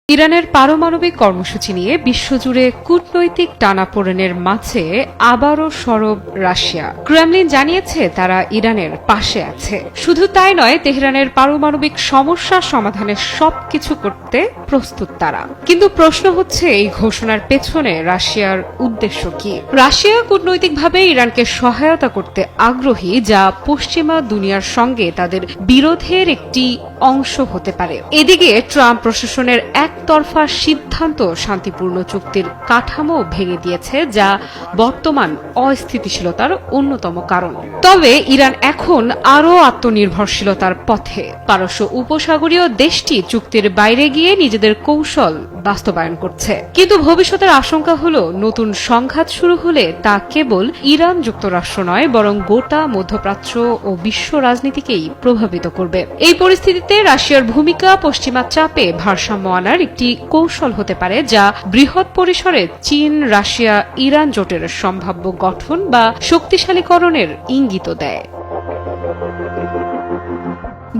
ইরানের পারমাণবিক কর্মসূচি নিয়ে বিশ্বজুড়ে কূটনৈতিক টানাপোড়েনের মাঝে আবারও সরব রাশিয়া। ক্রেমলিন জানিয়েছে তারা ইরানের পাশে আছে। শুধু তাই নয়, তেহরানের পারমাণবিক সমস্যা সমাধানের সবকিছু করতে প্রস্তুত তারা। কিন্তু প্রশ্ন হচ্ছে, এই ঘোষণার পেছনে রাশিয়ার উদ্দেশ্য কি? রাশিয়া কূটনৈতিকভাবে ইরানকে সহায়তা করতে আগ্রহী, যা পশ্চিমা দুনিয়ার সঙ্গে তাদের বিরোধের একটি অংশ হতে পারে। এদিকে ট্রাম্প প্রশাসনের একতরফা সিদ্ধান্ত শান্তিপূর্ণ চুক্তির কাঠামো ভেঙে দিয়েছে, যা বর্তমান অস্থিতিশীলতার অন্যতম কারণ। তবে ইরান এখন আরও আত্মনির্ভরশীলতার পথে। পারস্য উপসাগরীয় দেশটি চুক্তির বাইরে গিয়ে নিজেদের কৌশল বাস্তবায়ন করছে। কিন্তু ভবিষ্যতের আশঙ্কা হল, নতুন সংঘাত শুরু হলে তা কেবল ইরান যুক্তরাষ্ট্র নয়, বরং গোটা মধ্যপ্রাচ্য ও বিশ্ব রাজনীতিকেই প্রভাবিত করবে। এই পরিস্থিতিতে রাশিয়ার ভূমিকা পশ্চিমা চাপে ভারসাম্য আনার একটি কৌশল হতে পারে, যা বৃহৎ পরিসরে চীন, রাশিয়া, ইরান জোটের সম্ভাব্য গঠন বা শক্তিশালীকরণের ইঙ্গিত দেয়।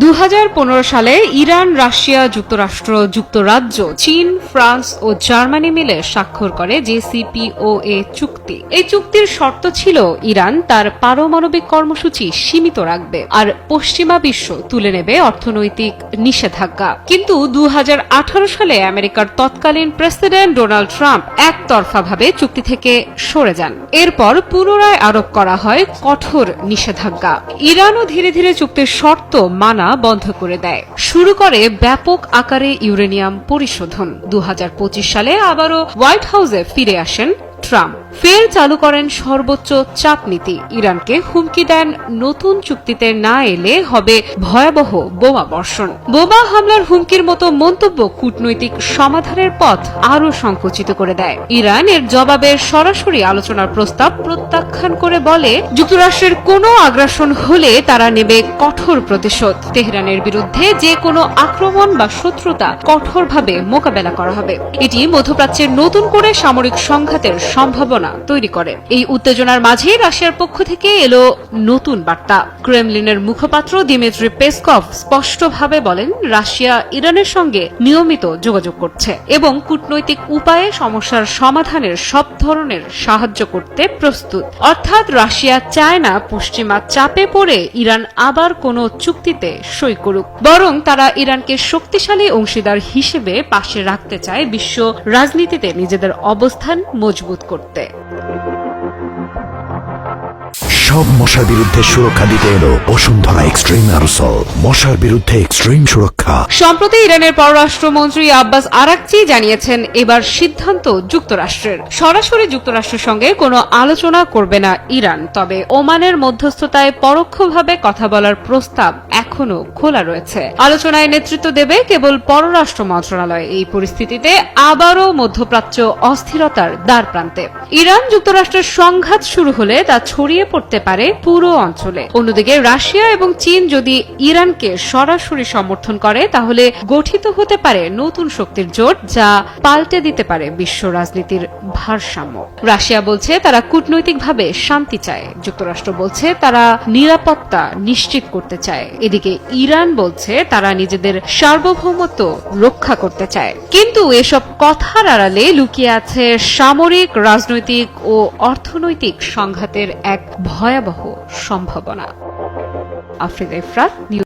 2015 সালে ইরান, রাশিয়া, যুক্তরাষ্ট্র, যুক্তরাজ্য, চীন, ফ্রান্স ও জার্মানি মিলে স্বাক্ষর করে JCPOA চুক্তি। এই চুক্তির শর্ত ছিল, ইরান তার পারমাণবিক কর্মসূচি সীমিত রাখবে আর পশ্চিমা বিশ্ব তুলে নেবে অর্থনৈতিক নিষেধাজ্ঞা। কিন্তু 2018 সালে আমেরিকার তৎকালীন প্রেসিডেন্ট ডোনাল্ড ট্রাম্প একতরফাভাবে চুক্তি থেকে সরে যান। এরপর পুনরায় আরোপ করা হয় কঠোর নিষেধাজ্ঞা। ইরানও ধীরে ধীরে চুক্তির শর্ত মানা বন্ধ করে দেয়, শুরু করে ব্যাপক আকারে ইউরেনিয়াম পরিশোধন। 2025 সালে আবারও হোয়াইট হাউসে ফিরে আসেন ট্রাম্প, ফের চালু করেন সর্বোচ্চ চাপ নীতি। ইরানকে হুমকি দেন, নতুন চুক্তিতে না এলে হবে ভয়াবহ বোমা বর্ষণ। বোমা হামলার হুমকির মতো মন্তব্য কূটনৈতিক সমাধানের পথ আরও সংকুচিত করে দেয়। ইরান এর জবাবে সরাসরি আলোচনার প্রস্তাব প্রত্যাখ্যান করে বলে, যুক্তরাষ্ট্রের কোনো আগ্রাসন হলে তারা নেবে কঠোর প্রতিশোধ। তেহরানের বিরুদ্ধে যে কোনো আক্রমণ বা শত্রুতা কঠোরভাবে মোকাবেলা করা হবে। এটি মধ্যপ্রাচ্যের নতুন করে সামরিক সংঘাতের সম্ভাবনা তৈরি করে। এই উত্তেজনার মাঝে রাশিয়ার পক্ষ থেকে এলো নতুন বার্তা। ক্রেমলিনের মুখপাত্র দিমিত্রি পেসকভ স্পষ্টভাবে বলেন, রাশিয়া ইরানের সঙ্গে নিয়মিত যোগাযোগ করছে এবং কূটনৈতিক উপায়ে সমস্যার সমাধানের সব ধরনের সাহায্য করতে প্রস্তুত। অর্থাৎ রাশিয়া চায় না পশ্চিমা চাপে পড়ে ইরান আবার কোনো চুক্তিতে সই করুক, বরং তারা ইরানকে শক্তিশালী অংশীদার হিসেবে পাশে রাখতে চায়, বিশ্ব রাজনীতিতে নিজেদের অবস্থান মজবুত করতে। সব মশার বিরুদ্ধে সুরক্ষা দিতে এলো বসুন্ধরা এক্সট্রিম অ্যারোসল। মশার বিরুদ্ধে এক্সট্রিম সুরক্ষা। সম্প্রতি ইরানের পররাষ্ট্রমন্ত্রী আব্বাস আরাকচি জানিয়েছেন, এবার সিদ্ধান্ত যুক্তরাষ্ট্রের। সরাসরি যুক্তরাষ্ট্রের সঙ্গে কোনো আলোচনা করবে না ইরান, তবে ওমানের মধ্যস্থতায় পরোক্ষভাবে কথা বলার প্রস্তাব এখনো খোলা রয়েছে। আলোচনায় নেতৃত্ব দেবে কেবল পররাষ্ট্র মন্ত্রণালয়। এই পরিস্থিতিতে আবারও মধ্যপ্রাচ্য অস্থিরতার দ্বার প্রান্তে। ইরান যুক্তরাষ্ট্রের সংঘাত শুরু হলে তা ছড়িয়ে পড়তে পারে পুরো অঞ্চলে। অন্যদিকে রাশিয়া এবং চীন যদি ইরানকে সরাসরি সমর্থন করে, তাহলে গঠিত হতে পারে নতুন শক্তির জোট, যা পাল্টে দিতে পারে বিশ্ব রাজনীতির ভারসাম্য। রাশিয়া বলছে তারা কূটনৈতিকভাবে শান্তি চায়, যুক্তরাষ্ট্র বলছে তারা নিরাপত্তা নিশ্চিত করতে চায়, এদিকে ইরান বলছে তারা নিজেদের সার্বভৌমত্ব রক্ষা করতে চায়। কিন্তু এসব কথার আড়ালে লুকিয়ে আছে সামরিক, রাজনৈতিক ও অর্থনৈতিক সংঘাতের এক ভয়াবহ সম্ভাবনা। আফ্রিকা ইফরাত।